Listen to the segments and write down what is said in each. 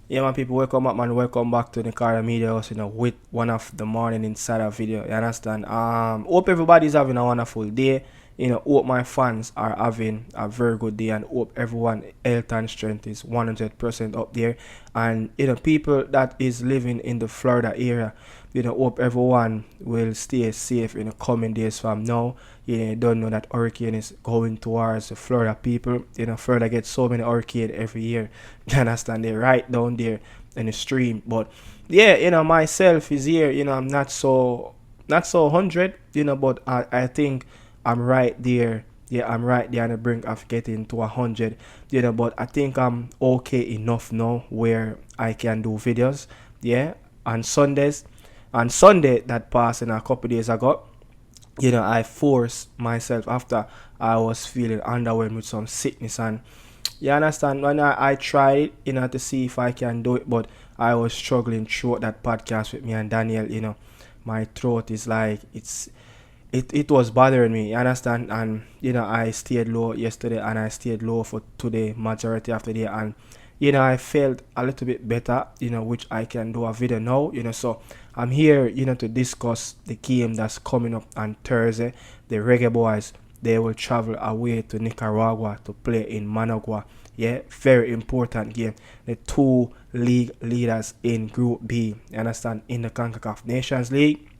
Yeah, man, people, welcome up, man. Welcome back to Nicardo Media House, with one of the morning insider video. You understand? Hope everybody's having a wonderful day. Hope my fans are having a very good day, and hope everyone health and strength is 100% up there. And people that is living in the Florida area, hope everyone will stay safe in the coming days from now. You don't know that hurricane is going towards the Florida people. Florida gets so many hurricanes every year. You understand? They're right down there in the stream. But yeah, myself is here. I'm not so 100. But I think I'm right there. Yeah, I'm right there on the brink of getting to 100. But I think I'm okay enough now where I can do videos. Yeah, on Sundays. On Sunday that passed a couple days ago, I forced myself after I was feeling underwhelmed with some sickness, and you understand when I tried it, to see if I can do it, but I was struggling throughout that podcast with me and Daniel. My throat is like it was bothering me, you understand, and I stayed low yesterday and I stayed low for today majority of the day, and I felt a little bit better, which I can do a video now, so I'm here, to discuss the game that's coming up on Thursday. The reggaeboyz, they will travel away to Nicaragua to play in Managua. Yeah, very important game. The two league leaders in Group B, you understand, in the Concacaf Nations League.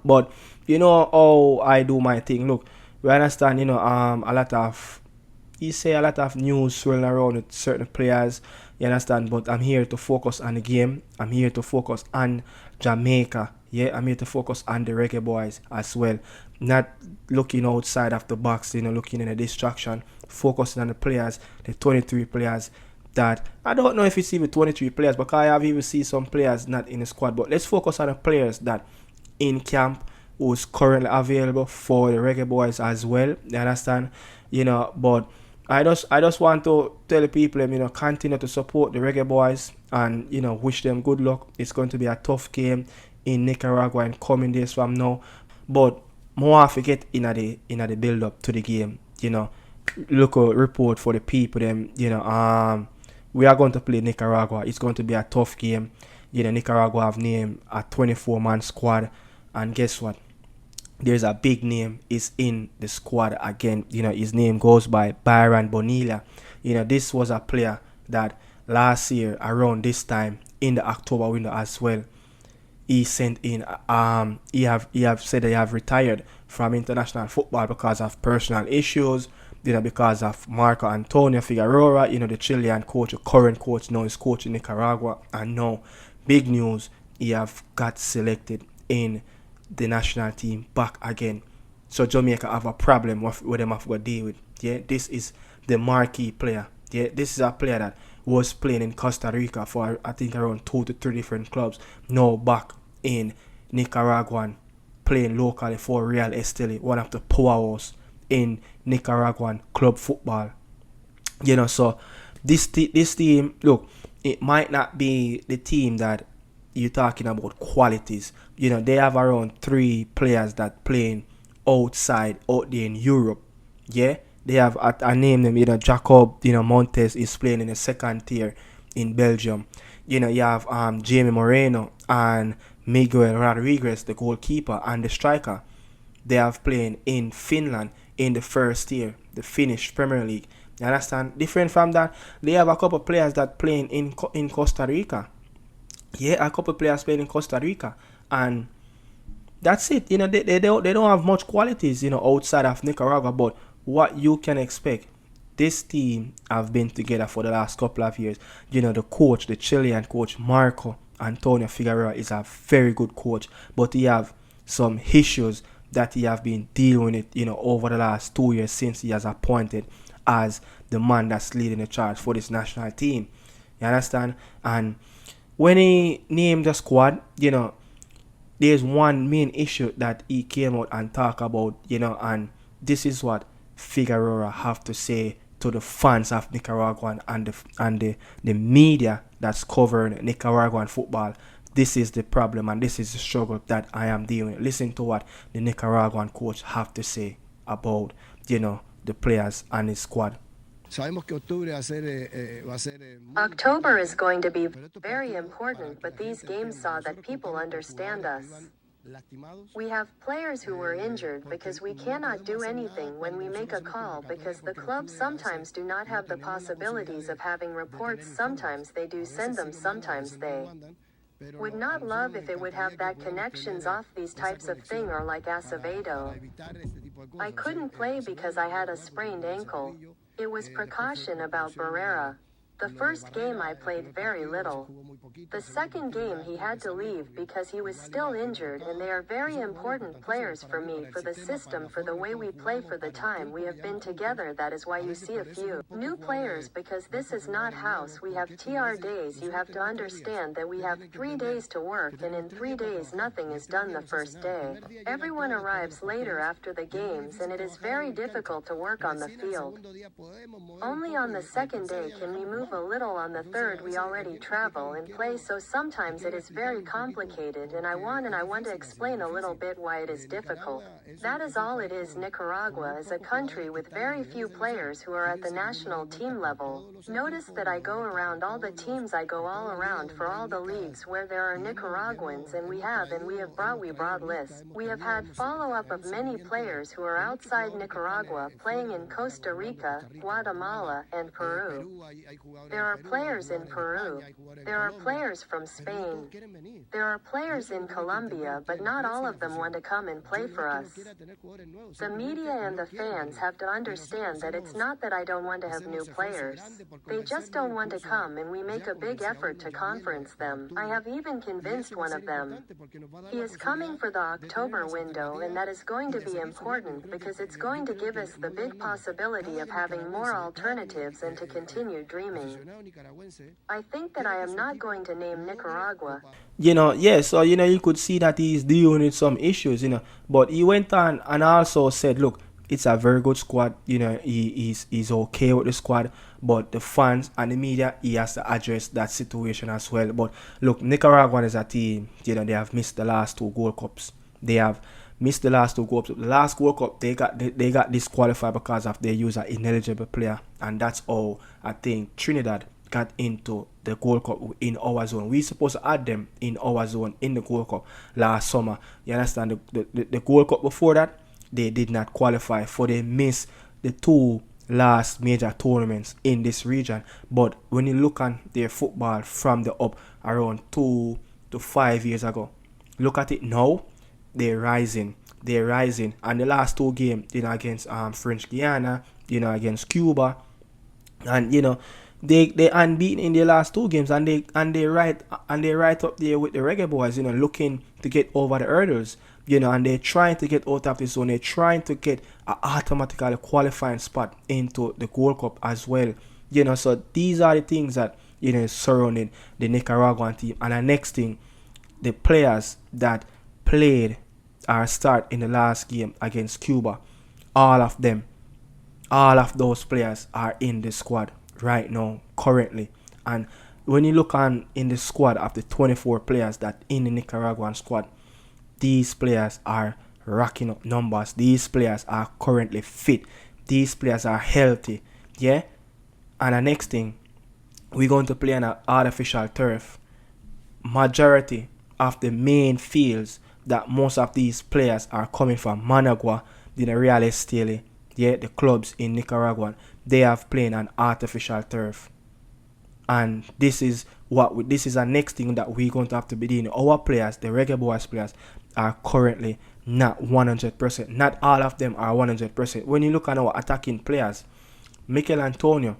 But how I do my thing. Look, we understand, a lot of a lot of news swirling around with certain players, you understand, but I'm here to focus on the game. I'm here to focus on Jamaica. Yeah, I'm here to focus on the reggaeboyz as well. Not looking outside of the box, looking in a distraction, focusing on the players, the 23 players that I don't know if it's even 23 players, but I have even seen some players not in the squad. But let's focus on the players that in camp who's currently available for the reggaeboyz as well. You understand? But I just want to tell the people, continue to support the reggaeboyz and wish them good luck. It's going to be a tough game in Nicaragua in coming days from now. But more forget in the build up to the game. Look a report for the people them. We are going to play Nicaragua. It's going to be a tough game. Nicaragua have named a 24-man squad, and guess what? There's a big name is in the squad again. His name goes by Byron Bonilla. This was a player that last year around this time in the October window as well, he sent in he have said that he have retired from international football because of personal issues, because of Marco Antonio Figueroa, the Chilean coach, the current coach now is coaching Nicaragua, and now big news, he have got selected in the national team back again. So Jamaica have a problem with them have to deal with. Yeah, this is the marquee player. Yeah, this is a player that was playing in Costa Rica for I think around 2 to 3 different clubs. Now back in Nicaraguan, playing locally for Real Esteli, one of the powerhouse in Nicaraguan club football. So this team, look, it might not be the team that you're talking about qualities. They have around 3 players that playing out there in Europe. Yeah, they have I name them. Jacob. Montes is playing in the second tier in Belgium. You have Jamie Moreno and Miguel Rodriguez, the goalkeeper and the striker. They have playing in Finland in the first tier, the Finnish Premier League. You understand? Different from that, they have a couple of players that playing in Costa Rica. Yeah, a couple of players playing in Costa Rica, and that's it. They don't have much qualities, outside of Nicaragua. But what you can expect, this team have been together for the last couple of years. The coach, the Chilean coach Marco Antonio Figueroa, is a very good coach, but he have some issues that he have been dealing with, over the last 2 years since he has appointed as the man that's leading the charge for this national team. You understand? And when he named the squad, there's one main issue that he came out and talk about, and this is what Figueroa have to say to the fans of Nicaraguan and the media that's covering Nicaraguan football. This is the problem and this is the struggle that I am dealing with. Listen to what the Nicaraguan coach have to say about, the players and his squad. October is going to be very important, but these games saw that people understand us. We have players who were injured because we cannot do anything when we make a call because the clubs sometimes do not have the possibilities of having reports. Sometimes they do send them, sometimes they would not love if it would have that connections off these types of thing, or like Acevedo. I couldn't play because I had a sprained ankle. It was precaution about Barrera. The first game I played very little. The second game he had to leave because he was still injured, and they are very important players for me, for the system, for the way we play, for the time we have been together. That is why you see a few new players, because this is not house. We have TR days. You have to understand that we have 3 days to work, and in 3 days nothing is done the first day. Everyone arrives later after the games, and it is very difficult to work on the field. Only on the second day can we move a little. On the third we already travel and play, so sometimes it is very complicated, and I want to explain a little bit why it is difficult. That is all it is. Nicaragua is a country with very few players who are at the national team level. Notice that I go around all the teams, I go all around for all the leagues where there are Nicaraguans, and we brought lists. We have had follow-up of many players who are outside Nicaragua playing in Costa Rica, Guatemala, and Peru. There are players in Peru. There are players from Spain. There are players in Colombia, but not all of them want to come and play for us. The media and the fans have to understand that it's not that I don't want to have new players. They just don't want to come, and we make a big effort to conference them. I have even convinced one of them. He is coming for the October window, and that is going to be important because it's going to give us the big possibility of having more alternatives and to continue dreaming. I think that I am not going to name Nicaragua. So you could see that he's dealing with some issues, but he went on and also said, look, it's a very good squad, he's okay with the squad, but the fans and the media, he has to address that situation as well. But look, Nicaragua is a team, they have missed the last 2 Gold Cups. They have missed the last 2 Gold Cups. The last Gold Cup, they got disqualified because of their use an ineligible player, and that's all. I think Trinidad got into the Gold Cup in our zone. We supposed to add them in our zone in the Gold Cup last summer. You understand? The Gold Cup before that, they did not qualify, for they missed the 2 last major tournaments in this region. But when you look at their football from the up around 2 to 5 years ago, look at it now, they're rising. And the last 2 games, against French Guiana, against Cuba, and they unbeaten in their last 2 games, and they right up there with the reggaeboyz, looking to get over the hurdles, and they're trying to get out of the zone. They're trying to get an automatically qualifying spot into the Gold Cup as well. So these are the things that surrounding the Nicaraguan team. And the next thing, the players that played or start in the last game against Cuba, all of those players are in the squad right now, currently. And when you look in the squad of the 24 players that in the Nicaraguan squad, these players are racking up numbers. These players are currently fit. These players are healthy. Yeah? And the next thing, we're going to play on an artificial turf. Majority of the main fields that most of these players are coming from, Managua, the Real Estelí, the clubs in Nicaragua, they have playing an artificial turf. And this is the next thing that we're going to have to be doing. Our players, the reggaeboyz players, are currently not 100%. Not all of them are 100%. When you look at our attacking players, Mikel Antonio,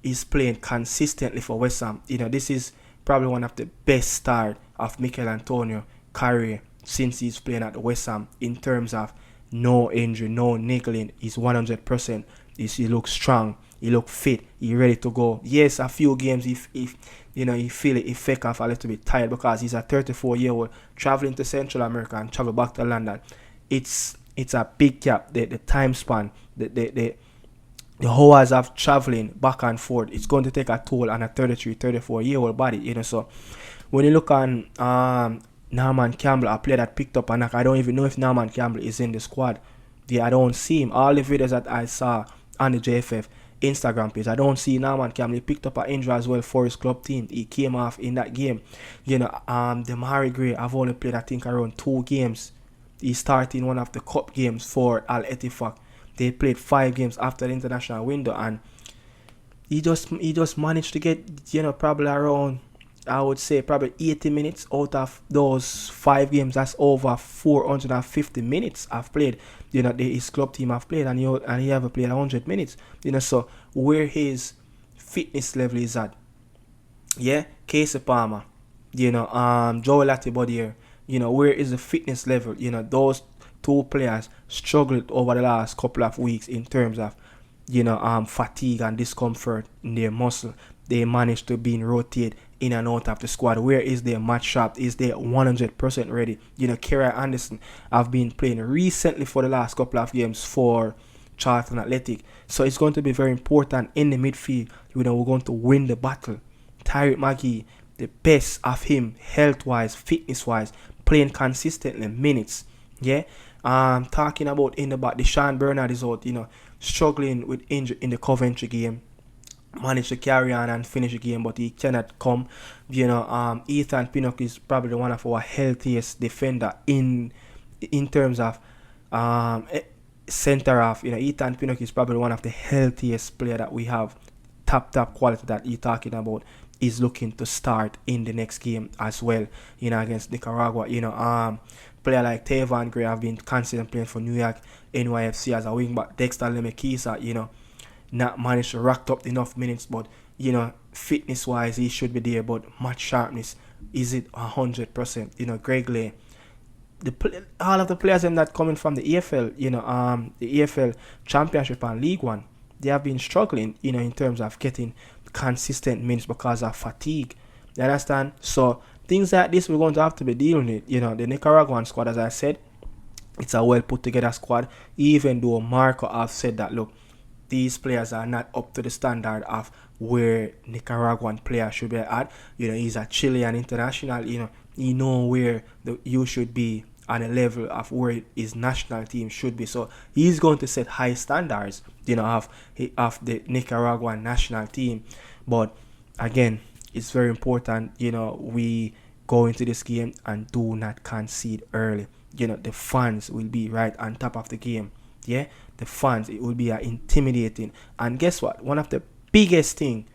is playing consistently for West Ham. This is probably one of the best start of Mikel Antonio career since he's playing at West Ham in terms of no injury, no niggling. He's 100%. He looks strong. He looks fit. He ready to go. Yes, a few games if he feel it, he fake off a little bit tired because he's a 34-year-old traveling to Central America and travel back to London. It's a big gap. The time span, the hours of traveling back and forth, it's going to take a toll on a 34-year-old body. So when you look on Norman Campbell, a player that picked up a knock, I don't even know if Norman Campbell is in the squad. I don't see him. All the videos that I saw on the JFF, Instagram page. I don't see Norman Campbell. He picked up an injury as well for his club team. He came off in that game. Demari Gray, I've only played I think around 2 games. He started in one of the cup games for Al Ettifaq. They played 5 games after the international window, and he just managed to get probably around, I would say, probably 80 minutes out of those 5 games. That's over 450 minutes I've played. His club team have played, and he ever played 100 minutes. So where his fitness level is at. Yeah, Casey Palmer. Joel Latibodier. Where is the fitness level? Those 2 players struggled over the last couple of weeks in terms of fatigue and discomfort in their muscle. They managed to be rotated in and out of the squad. Where is their match sharp? Is they 100% ready? Kieran Anderson have been playing recently for the last couple of games for Charlton Athletic. So it's going to be very important in the midfield. We're going to win the battle. Tyrek McGee, the best of him, health-wise, fitness-wise, playing consistently minutes. Yeah. Talking about in the back, Deshaun Bernard is out, struggling with injury in the Coventry game. Managed to carry on and finish the game, but he cannot come. Ethan Pinnock is probably one of our healthiest defender in terms of center half. Ethan Pinnock is probably one of the healthiest player that we have. Top quality that you're talking about is looking to start in the next game as well. Against Nicaragua. Player like Tavon Gray have been constantly playing for New York NYFC as a wing back. Dexter Lemekisa, not managed to rack up enough minutes, but fitness wise he should be there, but match sharpness, is it 100%? Greg Lay, all of the players that coming from the EFL, the EFL Championship and League One, they have been struggling, in terms of getting consistent minutes because of fatigue. You understand? So things like this we're going to have to be dealing with. The Nicaraguan squad, as I said, it's a well put together squad, even though Marco have said that, look, these players are not up to the standard of where Nicaraguan players should be at. He's a Chilean international. You know where you should be on a level of where his national team should be. So he's going to set high standards, of the Nicaraguan national team. But again, it's very important, we go into this game and do not concede early. The fans will be right on top of the game. Yeah, the fans, it will be intimidating. And guess what? One of the biggest thing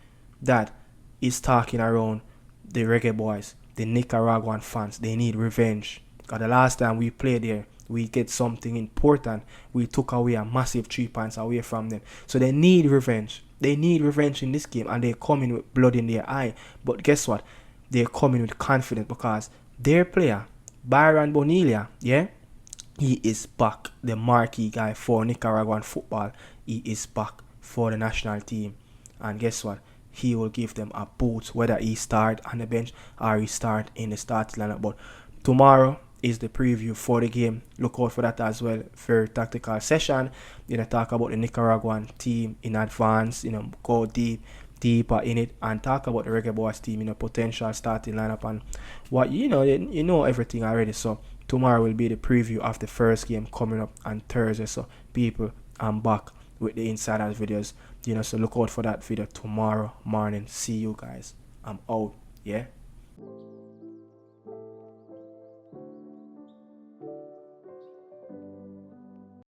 that is talking around the reggaeboyz, the Nicaraguan fans, they need revenge. Because the last time we played there, we get something important. We took away a massive 3 points away from them. So they need revenge. They need revenge in this game, and they're coming with blood in their eye. But guess what? They're coming with confidence because their player, Byron Bonilla, yeah, he is back, the marquee guy for Nicaraguan football. He is back for the national team. And guess what? He will give them a boost, whether he start on the bench or he start in the starting lineup. But tomorrow is the preview for the game. Look out for that as well. Very tactical session. Talk about the Nicaraguan team in advance. Go deeper in it and talk about the reggaeboyz team. Potential starting lineup and what you know everything already. So tomorrow will be the preview of the first game coming up on Thursday. So people, I'm back with the insiders videos. So look out for that video tomorrow morning. See you guys. I'm out. Yeah.